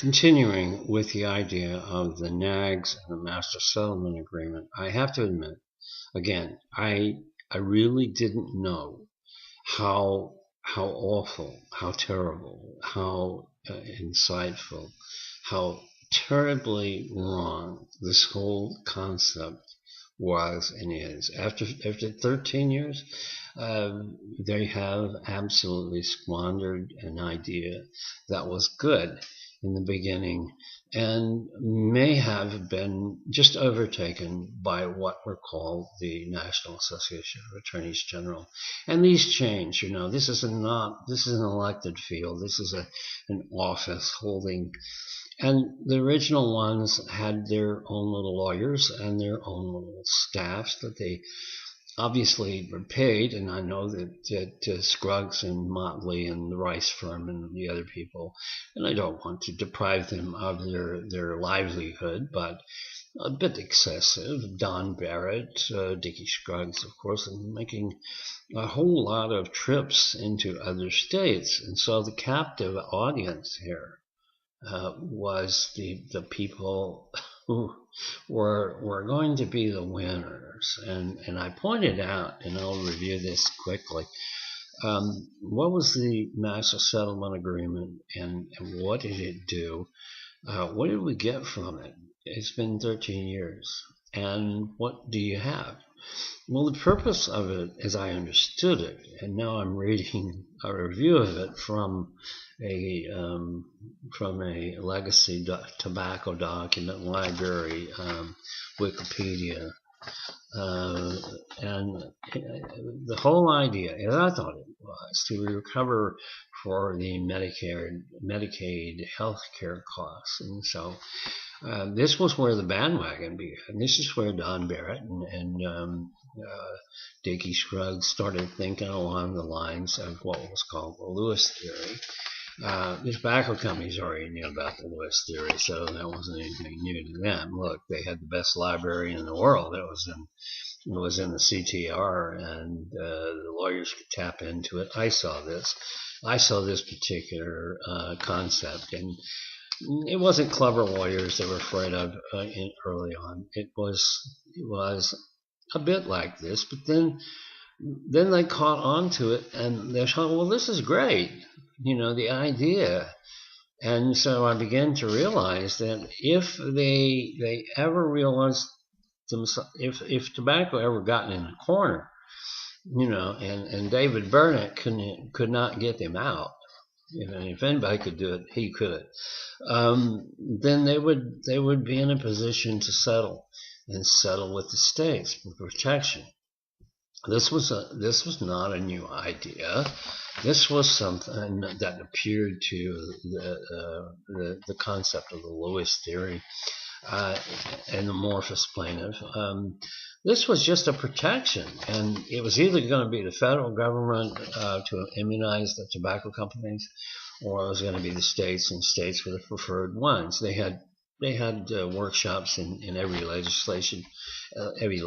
continuing with the idea of the NAAGS and the Master Settlement Agreement, I have to admit, again, I really didn't know how awful, how terrible, how insightful, how terribly wrong this whole concept was and is. After 13 years, they have absolutely squandered an idea that was good in the beginning and may have been just overtaken by what were called the National Association of Attorneys General. And these change, this is an elected field. This is an office holding. And the original ones had their own little lawyers and their own little staffs that they obviously were paid. And I know that Scruggs and Motley and the Rice firm and the other people, and I don't want to deprive them of their livelihood, but a bit excessive. Don Barrett, Dickie Scruggs, of course, and making a whole lot of trips into other states. And so the captive audience here was the people who were going to be the winners. And I pointed out, and I'll review this quickly, what was the Master Settlement Agreement and what did it do? What did we get from it? It's been 13 years. And what do you have? Well, the purpose of it, as I understood it, and now I'm reading a review of it from a legacy tobacco document library, Wikipedia, and the whole idea, as I thought it was, to recover for the Medicaid health care costs. And so this was where the bandwagon began. This is where Don Barrett and Dickie Scruggs started thinking along the lines of what was called the Lewis theory. The tobacco companies already knew about the Lewis theory, so that wasn't anything new to them. Look, they had the best library in the world. It was in the CTR, and the lawyers could tap into it. I saw this particular concept, and it wasn't clever lawyers they were afraid of early on. It was a bit like this, but then they caught on to it, and they thought, well, this is great, the idea. And so I began to realize that if they ever realized themselves, if tobacco ever gotten in the corner, and David Burnett could not get them out, if anybody could do it, he could. Then they would be in a position to settle with the states for protection. This was not a new idea. This was something that appeared to the concept of the Lewis theory and the amorphous plaintiff. This was just a protection, and it was either going to be the federal government to immunize the tobacco companies, or it was going to be the states, and states were the preferred ones. They had workshops in every legislation, every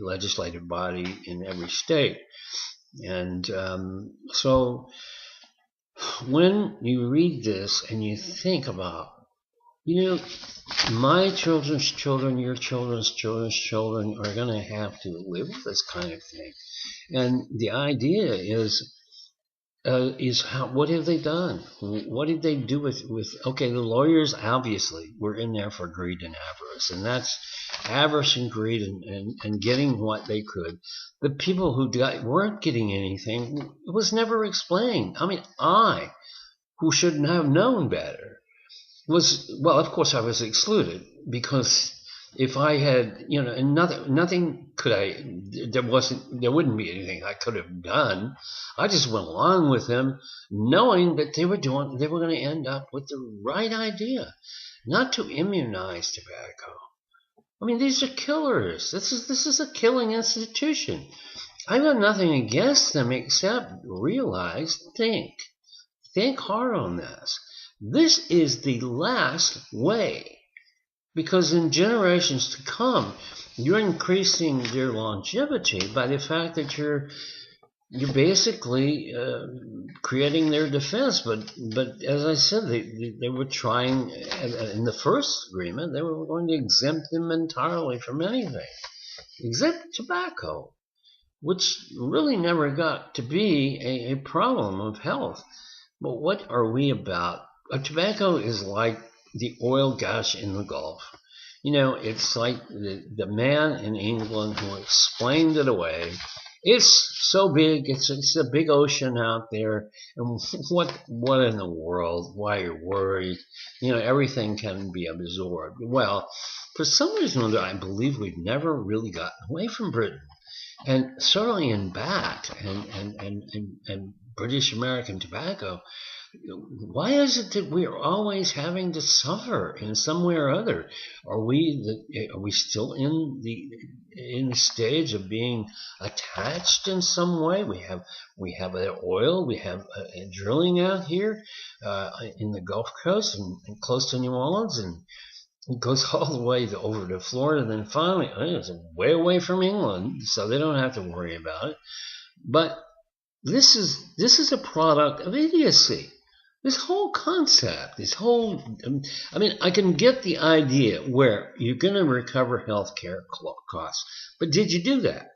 legislative body in every state. And so when you read this and you think about, my children's children, your children's children are going to have to live with this kind of thing. And the idea is what have they done? What did they do with okay, the lawyers obviously were in there for greed and avarice, and that's avarice and greed and getting what they could. The people who weren't getting anything, it was never explained. I mean, who shouldn't have known better, of course I was excluded, because if I had, and nothing there wouldn't be anything I could have done. I just went along with them, knowing that they were going to end up with the right idea, not to immunize tobacco. I mean, these are killers. This is a killing institution. I've got nothing against them except think hard on this. This is the last way. Because in generations to come, you're increasing their longevity by the fact that you're you're basically creating their defense. But as I said, they were trying in the first agreement. They were going to exempt them entirely from anything, except tobacco, which really never got to be a problem of health. But what are we about? Tobacco is like the oil gush in the Gulf. It's like the man in England who explained it away. It's so big. It's a big ocean out there. And what in the world? Why you're worried? Everything can be absorbed. Well, for some reason or other, I believe we've never really gotten away from Britain. And certainly in BAT and British American tobacco, why is it that we are always having to suffer in some way or other? Are we still in the stage of being attached in some way? We have oil, we have drilling out here in the Gulf Coast and close to New Orleans, and it goes all the way over to Florida, and then finally it's way away from England, so they don't have to worry about it. But this is a product of idiocy. This whole concept, I can get the idea where you're going to recover health care costs. But did you do that?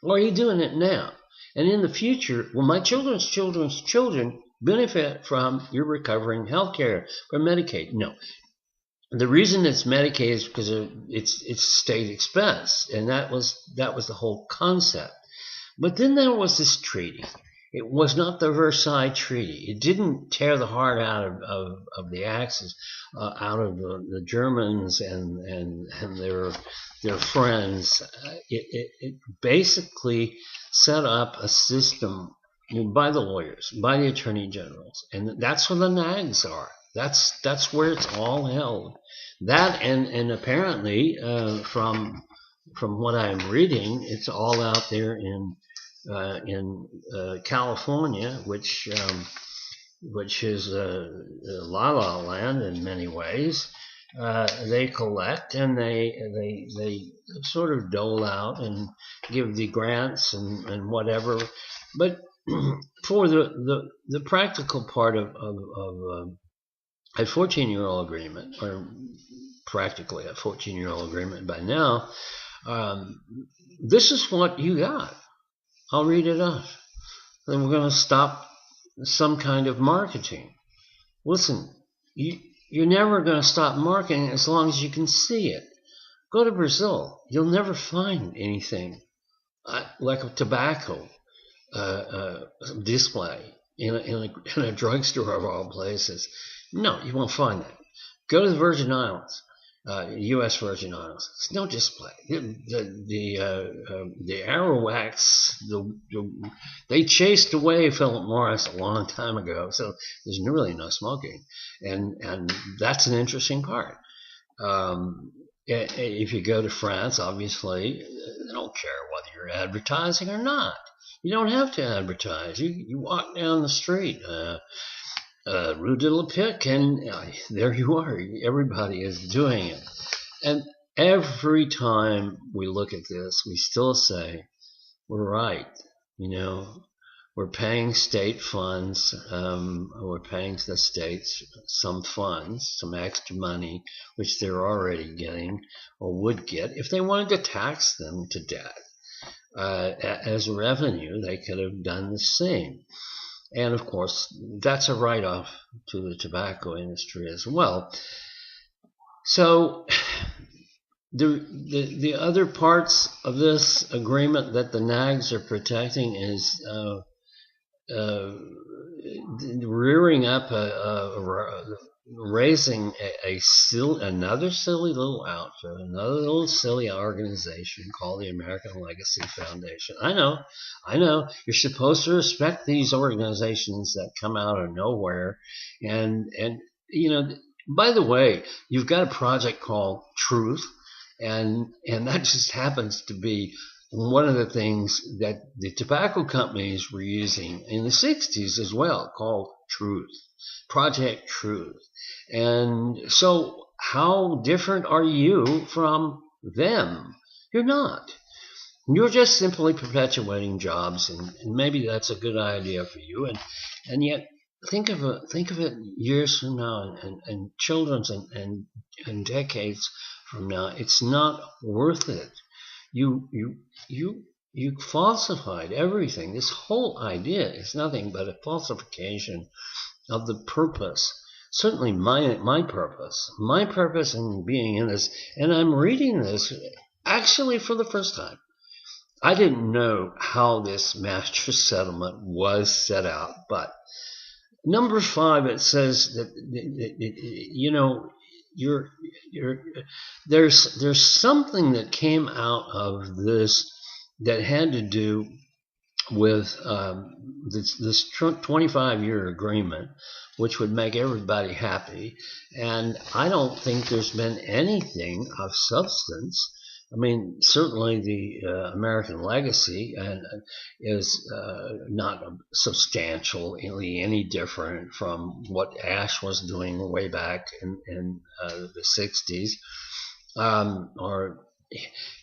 Or are you doing it now? And in the future, will my children's children benefit from your recovering health care from Medicaid? No. The reason it's Medicaid is because it's state expense. And that was the whole concept. But then there was this treaty. It was not the Versailles Treaty. It didn't tear the heart out of the Axis, out of the Germans and their friends. It basically set up a system by the lawyers, by the attorney generals, and that's where the NAAGS are. That's where it's all held. That and apparently from what I'm reading, it's all out there in California, which is La La Land in many ways. They collect and they sort of dole out and give the grants and whatever. But for the practical part of a 14-year-old agreement, or practically a 14-year-old agreement by now, this is what you got. I'll read it off. Then we're going to stop some kind of marketing. Listen, you're never going to stop marketing as long as you can see it. Go to Brazil. You'll never find anything like a tobacco display in a drugstore of all places. No, you won't find that. Go to the Virgin Islands. U.S. Virgin Islands. It's no display. The Arawaks, they chased away Philip Morris a long time ago, so there's really no smoking, and that's an interesting part. If you go to France, obviously, they don't care whether you're advertising or not. You don't have to advertise. You walk down the street. Rue de la Pique, and there you are. Everybody is doing it. And every time we look at this, we still say, we're right. We're paying state funds. We're paying the states some funds, some extra money, which they're already getting or would get if they wanted to tax them to death. As revenue, they could have done the same. And of course, that's a write-off to the tobacco industry as well. So the other parts of this agreement that the NAAGS are protecting is rearing up raising another silly little outfit, another little silly organization called the American Legacy Foundation. I know. You're supposed to respect these organizations that come out of nowhere, and by the way, you've got a project called Truth, and that just happens to be one of the things that the tobacco companies were using in the 60s as well, called Truth, Project Truth. And so how different are you from them? You're not. You're just simply perpetuating jobs, and maybe that's a good idea for you. And yet, think of it years from now, and children's and decades from now. It's not worth it. You you you you falsified everything. This whole idea is nothing but a falsification of the purpose. Certainly, my purpose in being in this, and I'm reading this actually for the first time. I didn't know how this master settlement was set out, but number 5, it says that you know you're there's something that came out of this that had to do with this 25-year agreement, which would make everybody happy. And I don't think there's been anything of substance. I mean, certainly the American legacy is not substantially any different from what Ash was doing way back in the 60s. Or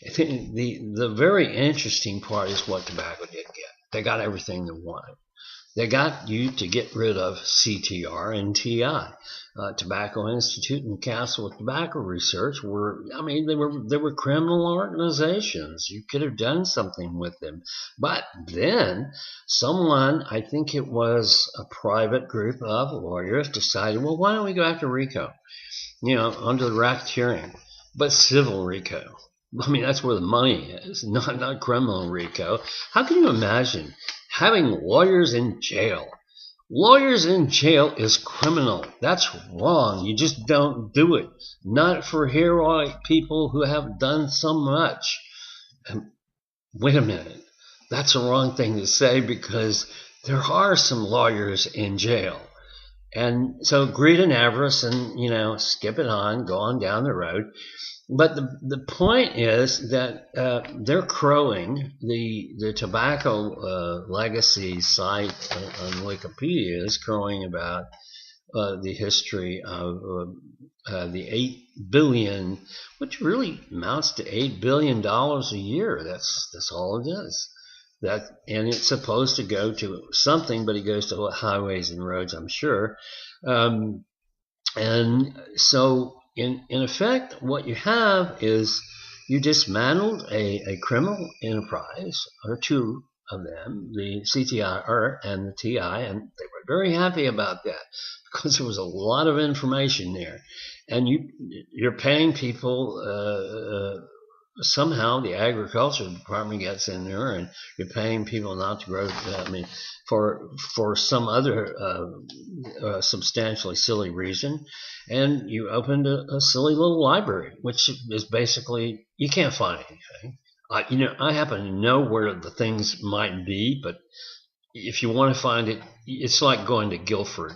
I think the very interesting part is what tobacco did get. They got everything they wanted. They got you to get rid of CTR and TI. Tobacco Institute and Council of Tobacco Research they were criminal organizations. You could have done something with them. But then someone, I think it was a private group of lawyers, decided, well, why don't we go after RICO? Under the racketeering, but civil RICO. I mean, that's where the money is, not criminal RICO. How can you imagine having lawyers in jail? Lawyers in jail is criminal. That's wrong. You just don't do it. Not for heroic people who have done so much. And wait a minute. That's a wrong thing to say, because there are some lawyers in jail. And so greed and avarice, and skip it on, go on down the road. But the point is that they're crowing. The tobacco legacy site on Wikipedia is crowing about the history of the $8 billion, which really amounts to $8 billion a year. That's all it is. And it's supposed to go to something, but it goes to highways and roads, I'm sure. And so, in effect, what you have is you dismantled a criminal enterprise, or two of them, the CTR and the TI, and they were very happy about that because there was a lot of information there. And you're paying people. Somehow the agriculture department gets in there, and you're paying people not to grow. For some other substantially silly reason, and you opened a silly little library, which is basically, you can't find anything. I happen to know where the things might be, but if you want to find it, it's like going to Guildford,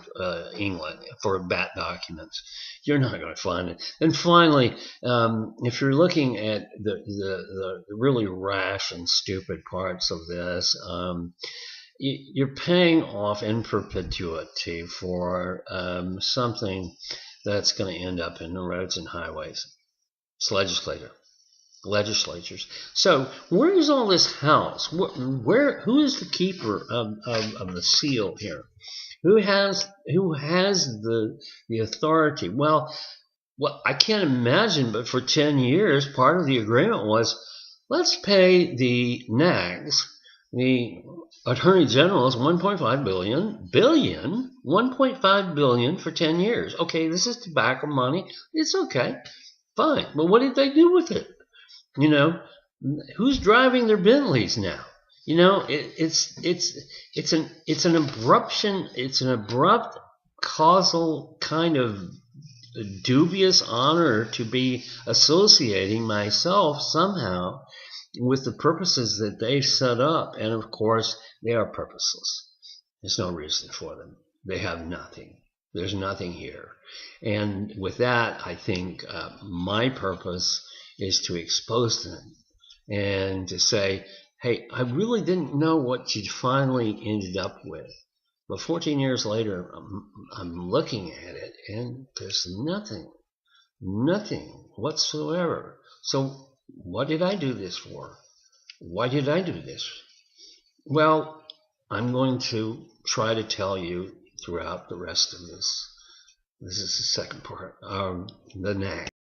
England, for bat documents. You're not going to find it. And finally, if you're looking at the really rash and stupid parts of this, you're paying off in perpetuity for something that's going to end up in the roads and highways. It's legislatures. So where is all this house? Who is the keeper of the seal here? Who has the authority? Well, I can't imagine, but for 10 years, part of the agreement was, let's pay the NAAGS, the Attorney General's $1.5 billion for 10 years. Okay, this is tobacco money. It's okay, fine. But what did they do with it? Who's driving their Bentleys now? It's an abrupt causal kind of dubious honor to be associating myself somehow with the purposes that they've set up. And of course, they are purposeless. There's no reason for them. They have nothing. There's nothing here. And with that, I think my purpose is to expose them and to say, hey, I really didn't know what you finally ended up with. But 14 years later, I'm looking at it, and there's nothing whatsoever. So what did I do this for? Why did I do this? Well, I'm going to try to tell you throughout the rest of this. This is the second part of the NAAGS.